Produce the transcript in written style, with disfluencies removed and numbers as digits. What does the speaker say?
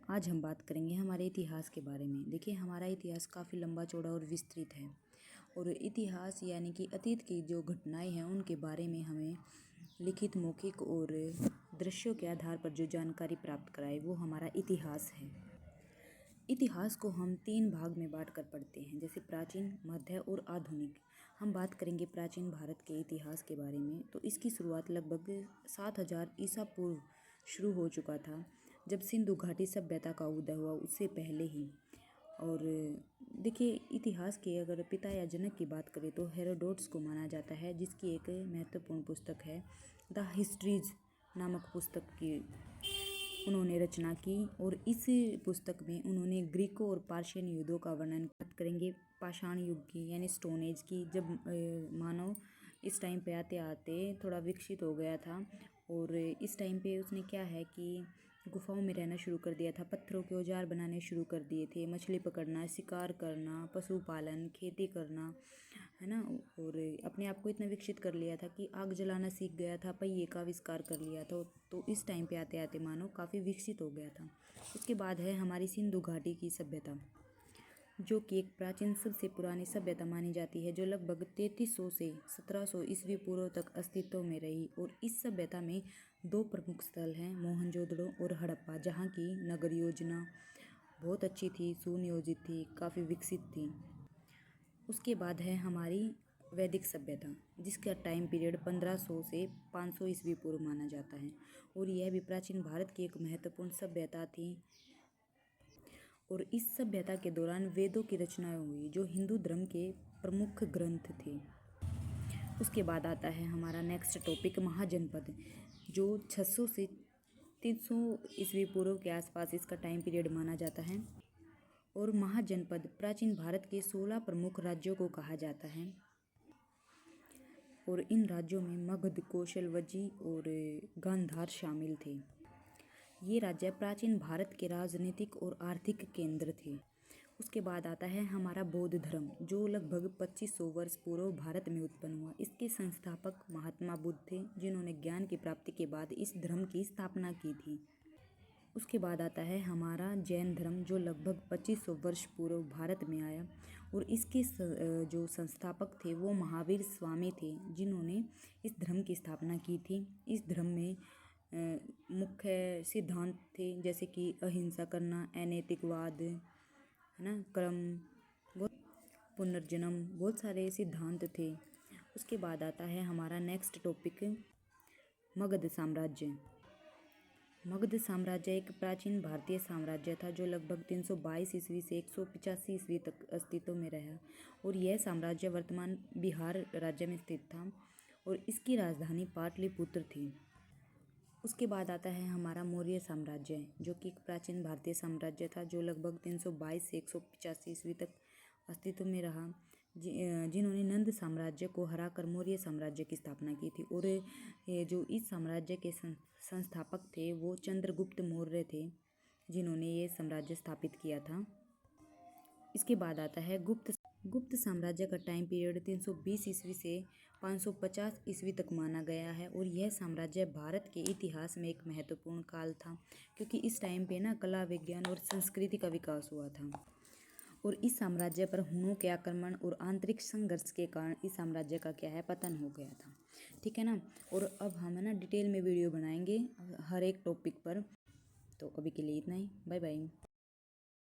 आज हम बात करेंगे हमारे इतिहास के बारे में। देखिए, हमारा इतिहास काफ़ी लंबा चौड़ा और विस्तृत है। और इतिहास यानी कि अतीत की जो घटनाएं हैं उनके बारे में हमें लिखित, मौखिक और दृश्यों के आधार पर जो जानकारी प्राप्त कराए वो हमारा इतिहास है। इतिहास को हम 3 भाग में बांट कर पढ़ते हैं, जैसे प्राचीन, मध्य और आधुनिक। हम बात करेंगे प्राचीन भारत के इतिहास के बारे में। तो इसकी शुरुआत लगभग 7000 ईसा पूर्व शुरू हो चुका था, जब सिंधु घाटी सभ्यता का उदय हुआ, उससे पहले ही। और देखिए, इतिहास के अगर पिता या जनक की बात करें तो हेरोडोटस को माना जाता है, जिसकी एक महत्वपूर्ण पुस्तक है द हिस्ट्रीज नामक पुस्तक की उन्होंने रचना की। और इस पुस्तक में उन्होंने ग्रीको और पार्शियन युद्धों का वर्णन करेंगे। पाषाण युग की यानी स्टोन एज की, जब मानव इस टाइम पे आते आते थोड़ा विकसित हो गया था। और इस टाइम पे उसने क्या है कि गुफाओं में रहना शुरू कर दिया था, पत्थरों के औजार बनाने शुरू कर दिए थे, मछली पकड़ना, शिकार करना, पशुपालन, खेती करना, है ना। और अपने आप को इतना विकसित कर लिया था कि आग जलाना सीख गया था, पहिए का आविष्कार कर लिया था। तो इस टाइम पे आते आते मानव काफ़ी विकसित हो गया था। उसके बाद है हमारी सिंधु घाटी की सभ्यता, जो कि एक प्राचीन सबसे पुरानी सभ्यता मानी जाती है, जो लगभग 3300 से 1700 ईस्वी पूर्व तक अस्तित्व में रही। और इस सभ्यता में 2 प्रमुख स्थल हैं, मोहनजोदड़ो और हड़प्पा, जहाँ की नगर योजना बहुत अच्छी थी, सुनियोजित थी, काफ़ी विकसित थी। उसके बाद है हमारी वैदिक सभ्यता, जिसका टाइम पीरियड 1500 से 500 ईस्वी पूर्व माना जाता है। और यह भी प्राचीन भारत की एक महत्वपूर्ण सभ्यता थी। और इस सभ्यता के दौरान वेदों की रचना हुई, जो हिंदू धर्म के प्रमुख ग्रंथ थे। उसके बाद आता है हमारा नेक्स्ट टॉपिक, महाजनपद, जो 600 से 300 ईस्वी पूर्व के आसपास इसका टाइम पीरियड माना जाता है। और महाजनपद प्राचीन भारत के 16 प्रमुख राज्यों को कहा जाता है। और इन राज्यों में मगध, कौशल, वज्जी और गांधार शामिल थे। ये राज्य प्राचीन भारत के राजनीतिक और आर्थिक केंद्र थे। उसके बाद आता है हमारा बौद्ध धर्म, जो लगभग 2500 वर्ष पूर्व भारत में उत्पन्न हुआ। इसके संस्थापक महात्मा बुद्ध थे, जिन्होंने ज्ञान की प्राप्ति के बाद इस धर्म की स्थापना की थी। उसके बाद आता है हमारा जैन धर्म, जो लगभग 2500 वर्ष पूर्व भारत में आया। और इसके जो संस्थापक थे वो महावीर स्वामी थे, जिन्होंने इस धर्म की स्थापना की थी। इस धर्म में मुख्य सिद्धांत थे, जैसे कि अहिंसा करना, अनैतिकवाद, है ना, कर्म, बहुत पुनर्जन्म, बहुत सारे सिद्धांत थे। उसके बाद आता है हमारा नेक्स्ट टॉपिक, मगध साम्राज्य। मगध साम्राज्य एक प्राचीन भारतीय साम्राज्य था, जो लगभग 322 ईस्वी से 185 ईस्वी तक अस्तित्व में रहा। और यह साम्राज्य वर्तमान बिहार राज्य में स्थित था। और इसकी राजधानी पाटलिपुत्र थी। उसके बाद आता है हमारा मौर्य साम्राज्य, जो कि एक प्राचीन भारतीय साम्राज्य था, जो लगभग 322 से 185 ईस्वी तक अस्तित्व में रहा, जिन्होंने नंद साम्राज्य को हराकर मौर्य साम्राज्य की स्थापना की थी। और जो इस साम्राज्य के संस्थापक थे वो चंद्रगुप्त मौर्य थे, जिन्होंने ये साम्राज्य स्थापित किया था। इसके बाद आता है गुप्त साम्राज्य का टाइम पीरियड 320 ईस्वी से 550 ईस्वी तक माना गया है। और यह साम्राज्य भारत के इतिहास में एक महत्वपूर्ण काल था, क्योंकि इस टाइम पे ना कला, विज्ञान और संस्कृति का विकास हुआ था। और इस साम्राज्य पर हुनों के आक्रमण और आंतरिक संघर्ष के कारण इस साम्राज्य का क्या है, पतन हो गया था। ठीक है ना। और अब हम है ना डिटेल में वीडियो बनाएंगे हर एक टॉपिक पर। तो अभी के लिए इतना ही। Bye bye.